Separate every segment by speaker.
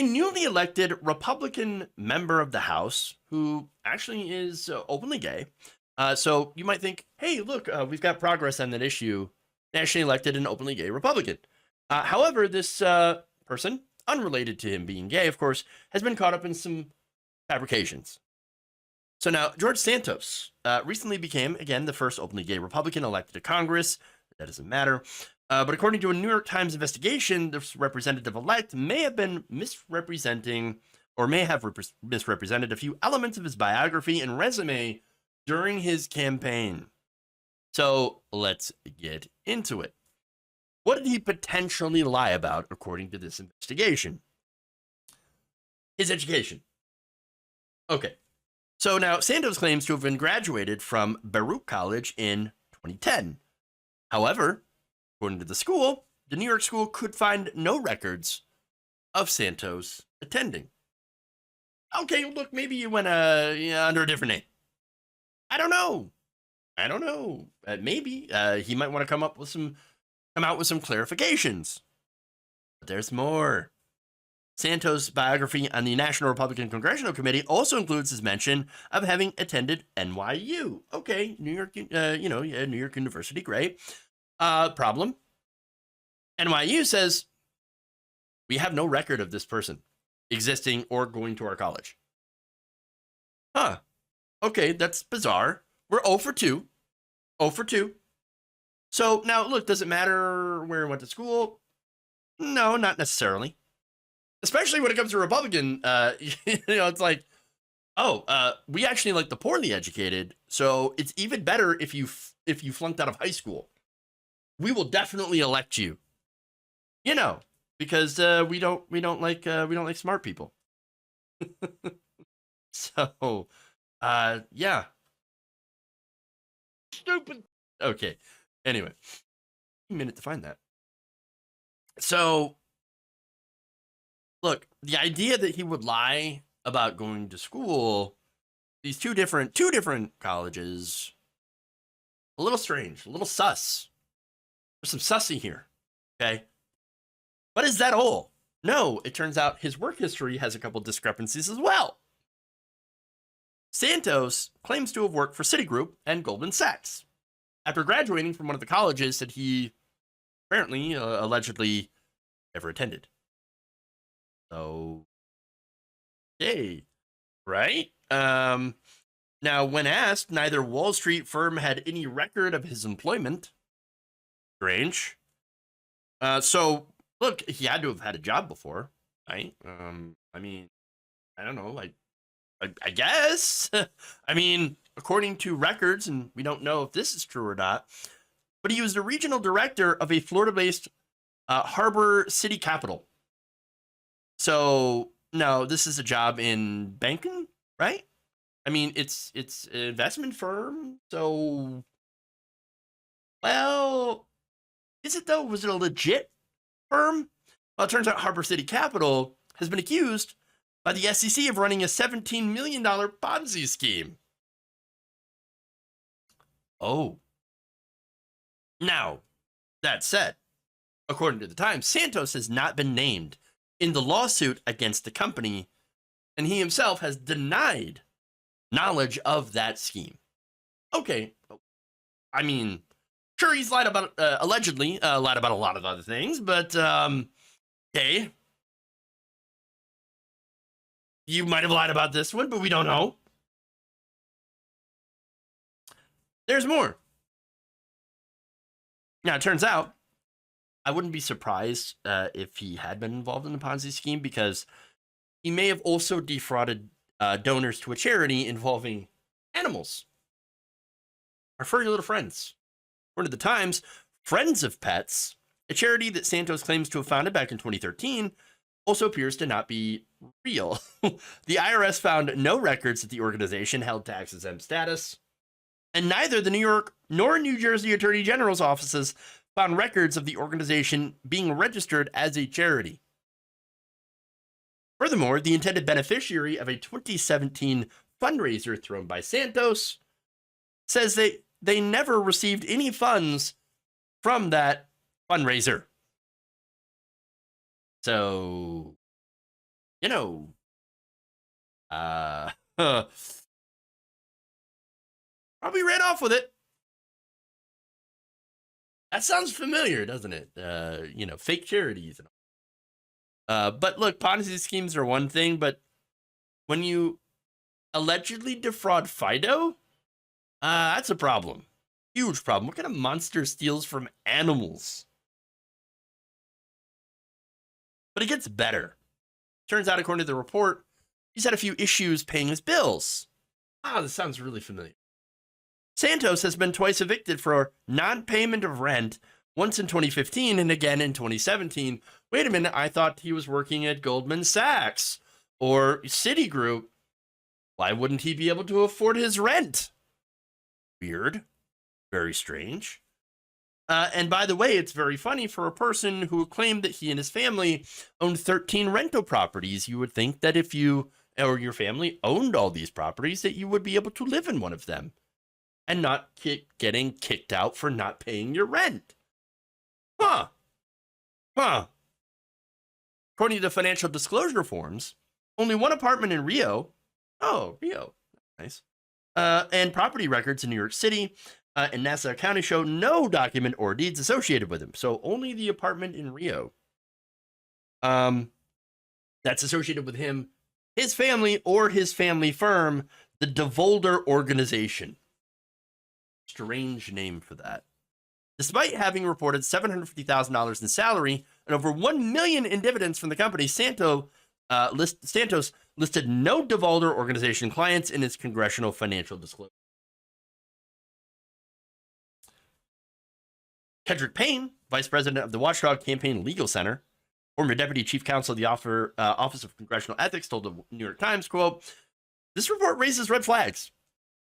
Speaker 1: a newly elected Republican member of the House who actually is openly gay. So you might think, hey, look, we've got progress on that issue. Nationally elected an openly gay Republican. However, this person, unrelated to him being gay, of course, has been caught up in some fabrications. So now, George Santos recently became, again, the first openly gay Republican elected to Congress. That doesn't matter. But according to a New York Times investigation, this representative elect may have been misrepresenting or may have misrepresented a few elements of his biography and resume during his campaign. So let's get into it. What did he potentially lie about, according to this investigation? His education. Okay. So now Santos claims to have been graduated from Baruch College in 2010. However, according to the school, the New York school could find no records of Santos attending. Okay, look, maybe you went under a different name. I don't know. Maybe he might want to come out with some clarifications. But there's more. Santos' biography on the National Republican Congressional Committee also includes his mention of having attended NYU. Okay, New York, New York University, great. Problem. NYU says we have no record of this person existing or going to our college. Huh. Okay, that's bizarre. We're 0 for 2. 0 for 2. So now, look, does it matter where he went to school? No, not necessarily. Especially when it comes to Republican, it's like, we actually like the poorly educated, so it's even better if you flunked out of high school. We will definitely elect you. Because we don't like smart people. So, yeah. Stupid. Okay. Anyway, a minute to find that. So, look, the idea that he would lie about going to school, these two different colleges, a little strange, a little sus. There's some sussy here. Okay. But is that all? No, it turns out his work history has a couple discrepancies as well. Santos claims to have worked for Citigroup and Goldman Sachs after graduating from one of the colleges that he apparently, allegedly, ever attended. So, hey, right? Now, when asked, neither Wall Street firm had any record of his employment. Strange. So, look, he had to have had a job before, right? I mean, I don't know. I guess. I mean, according to records, and we don't know if this is true or not, but he was the regional director of a Florida-based harbor city capital. So, no, this is a job in banking, right? I mean, it's an investment firm. So, well, is it though? Was it a legit firm? Well, it turns out Harbor City Capital has been accused by the SEC of running a $17 million Ponzi scheme. Oh. Now, that said, according to the Times, Santos has not been named in the lawsuit against the company, and he himself has denied knowledge of that scheme. Okay. I mean, sure, he's lied about, allegedly, lied about a lot of other things, but, okay. You might have lied about this one, but we don't know. There's more. Now, it turns out, I wouldn't be surprised if he had been involved in the Ponzi scheme, because he may have also defrauded donors to a charity involving animals. Our furry little friends. According to the Times, Friends of Pets, a charity that Santos claims to have founded back in 2013, also appears to not be real. The IRS found no records that the organization held tax-exempt status, and neither the New York nor New Jersey Attorney General's offices found records of the organization being registered as a charity. Furthermore, the intended beneficiary of a 2017 fundraiser thrown by Santos says they never received any funds from that fundraiser. So, You know, uh, probably ran off with it. That sounds familiar, doesn't it? Fake charities. But look, Ponzi schemes are one thing, but when you allegedly defraud Fido, that's a problem. Huge problem. What kind of monster steals from animals? But it gets better. Turns out, according to the report, he's had a few issues paying his bills. This sounds really familiar. Santos has been twice evicted for non-payment of rent, once in 2015 and again in 2017. Wait a minute, I thought he was working at Goldman Sachs or Citigroup. Why wouldn't he be able to afford his rent? Weird. Very strange. And by the way, it's very funny for a person who claimed that he and his family owned 13 rental properties. You would think that if you or your family owned all these properties, that you would be able to live in one of them and not getting kicked out for not paying your rent. Huh. According to financial disclosure forms, only one apartment in Rio. Oh, Rio. Nice. And property records in New York City and Nassau County show no document or deeds associated with him. So only the apartment in Rio. That's associated with him, his family, or his family firm, the DeVolder Organization. Strange name for that. Despite having reported $750,000 in salary and over $1 million in dividends from the company, Santos listed no DeVolder Organization clients in his congressional financial disclosure. Kedrick Payne, vice president of the Watchdog Campaign Legal Center, former deputy chief counsel of the Office of Congressional Ethics, told the New York Times, quote, "This report raises red flags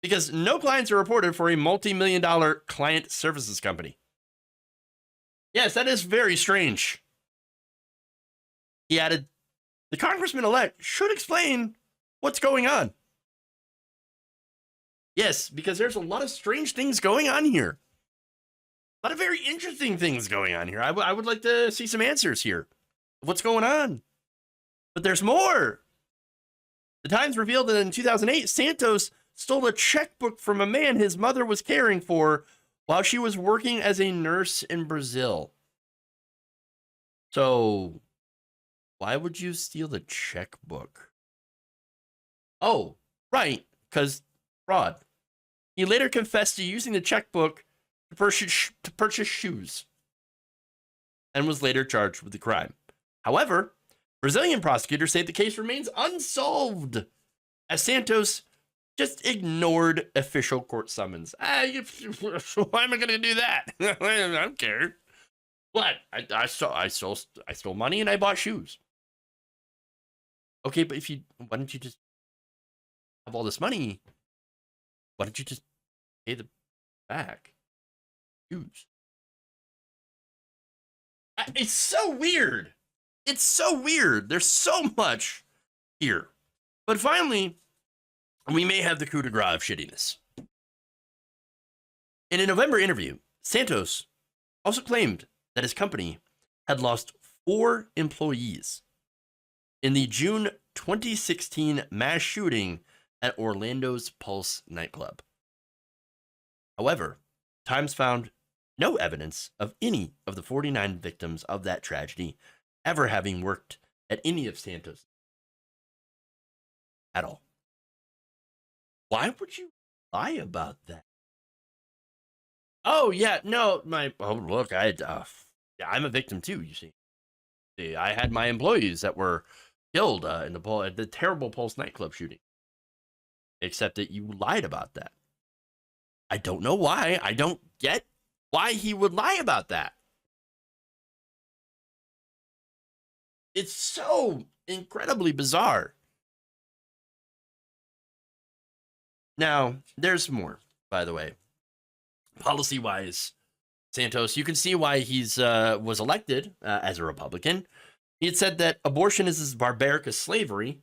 Speaker 1: because no clients are reported for a multi-million-dollar client services company." Yes, that is very strange. He added, "The congressman-elect should explain what's going on." Yes, because there's a lot of strange things going on here. A lot of very interesting things going on here. I would like to see some answers here. What's going on? But there's more. The Times revealed that in 2008, Santos stole a checkbook from a man his mother was caring for while she was working as a nurse in Brazil. So, why would you steal the checkbook? Oh, right, because fraud. He later confessed to using the checkbook to purchase shoes and was later charged with the crime. However, Brazilian prosecutors say the case remains unsolved as Santos just ignored official court summons. Why am I going to do that? I don't care. What? I stole money and I bought shoes. Okay, but why don't you just have all this money? Why don't you just pay the back? Shoes. It's so weird. It's so weird. There's so much here. But finally, we may have the coup de grace of shittiness. In a November interview, Santos also claimed that his company had lost 4 employees in the June 2016 mass shooting at Orlando's Pulse nightclub. However, Times found no evidence of any of the 49 victims of that tragedy ever having worked at any of Santos at all. Why would you lie about that? Oh yeah, no, look, I'm a victim too. You see, I had my employees that were killed in the terrible Pulse nightclub shooting. Except that you lied about that. I don't know why. I don't get why he would lie about that. It's so incredibly bizarre. Now, there's more, by the way. Policy-wise, Santos, you can see why he's was elected as a Republican. He had said that abortion is as barbaric as slavery,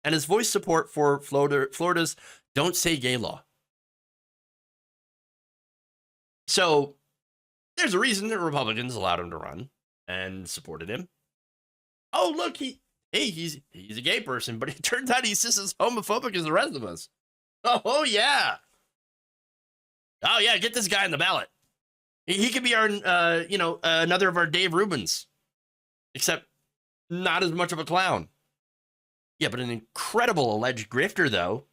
Speaker 1: and his voiced support for Florida's Don't Say Gay law. So there's a reason that Republicans allowed him to run and supported him. Oh, look, he's he's a gay person, but it turns out he's just as homophobic as the rest of us. Oh yeah. Oh yeah, get this guy on the ballot. He could be our, another of our Dave Rubins, except not as much of a clown. Yeah, but an incredible alleged grifter, though.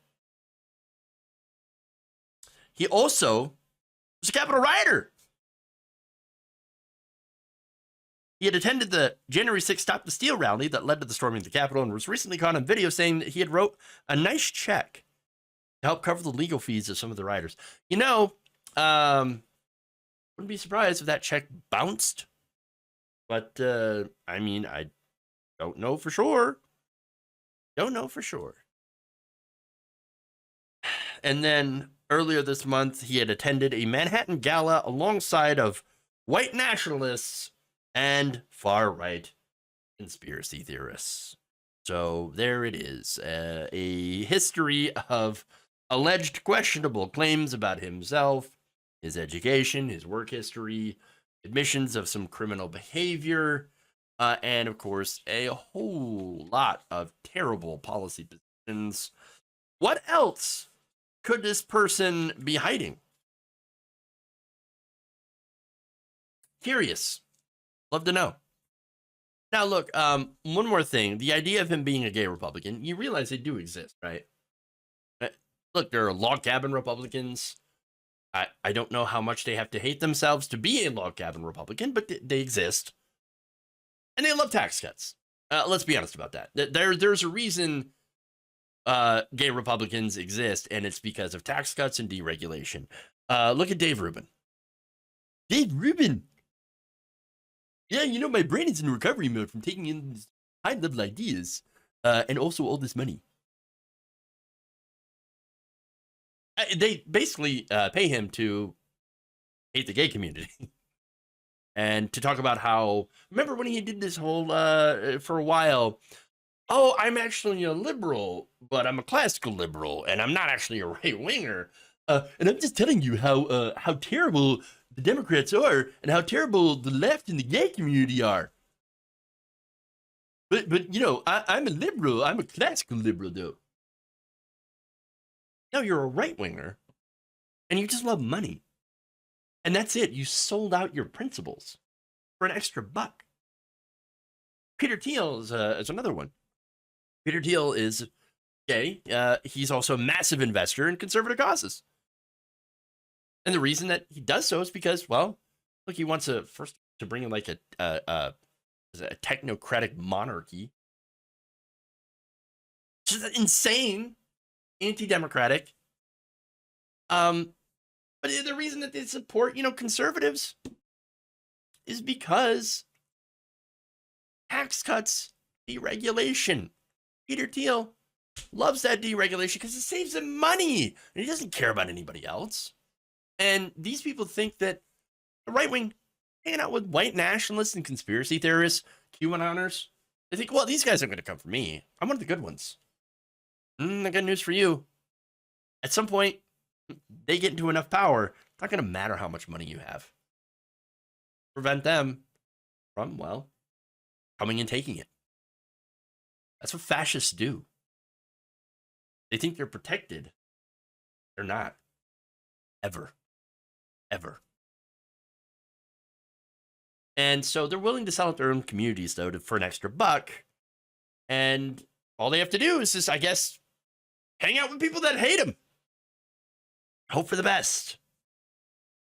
Speaker 1: He also was a Capitol rioter. He had attended the January 6th Stop the Steal rally that led to the storming of the Capitol and was recently caught on video saying that he had wrote a nice check to help cover the legal fees of some of the rioters. Wouldn't be surprised if that check bounced. But, I don't know for sure. Don't know for sure. And then earlier this month, he had attended a Manhattan gala alongside of white nationalists and far-right conspiracy theorists. So there it is, a history of alleged questionable claims about himself, his education, his work history, admissions of some criminal behavior, and of course, a whole lot of terrible policy positions. What else could this person be hiding? Curious. Love to know. Now, look, one more thing. The idea of him being a gay Republican, you realize they do exist, right? Look, there are log cabin Republicans. I don't know how much they have to hate themselves to be a log cabin Republican, but they exist. And they love tax cuts. Let's be honest about that. There's a reason gay Republicans exist, and it's because of tax cuts and deregulation. Look at Dave Rubin. Dave Rubin. Yeah, my brain is in recovery mode from taking in these high-level ideas and also all this money. They basically pay him to hate the gay community and to talk about how, remember when he did this whole, for a while, oh, I'm actually a liberal, but I'm a classical liberal, and I'm not actually a right-winger. And I'm just telling you how terrible the Democrats are and how terrible the left and the gay community are. But I'm a liberal. I'm a classical liberal, though. No, you're a right-winger, and you just love money. And that's it. You sold out your principles for an extra buck. Peter Thiel is another one. Peter Thiel is gay. He's also a massive investor in conservative causes. And the reason that he does so is because, well, look, he wants to bring in like a technocratic monarchy. Just insane, anti-democratic. But the reason that they support, conservatives is because tax cuts, deregulation. Peter Thiel loves that deregulation because it saves him money, and he doesn't care about anybody else. And these people think that the right wing hanging out with white nationalists and conspiracy theorists, QAnoners, they think, well, these guys aren't going to come for me. I'm one of the good ones. I got news for you. At some point, they get into enough power, it's not going to matter how much money you have. Prevent them from, well, coming and taking it. That's what fascists do. They think they're protected. They're not. Ever. Ever. And so they're willing to sell out their own communities, though, for an extra buck. And all they have to do is just, I guess, hang out with people that hate them. Hope for the best.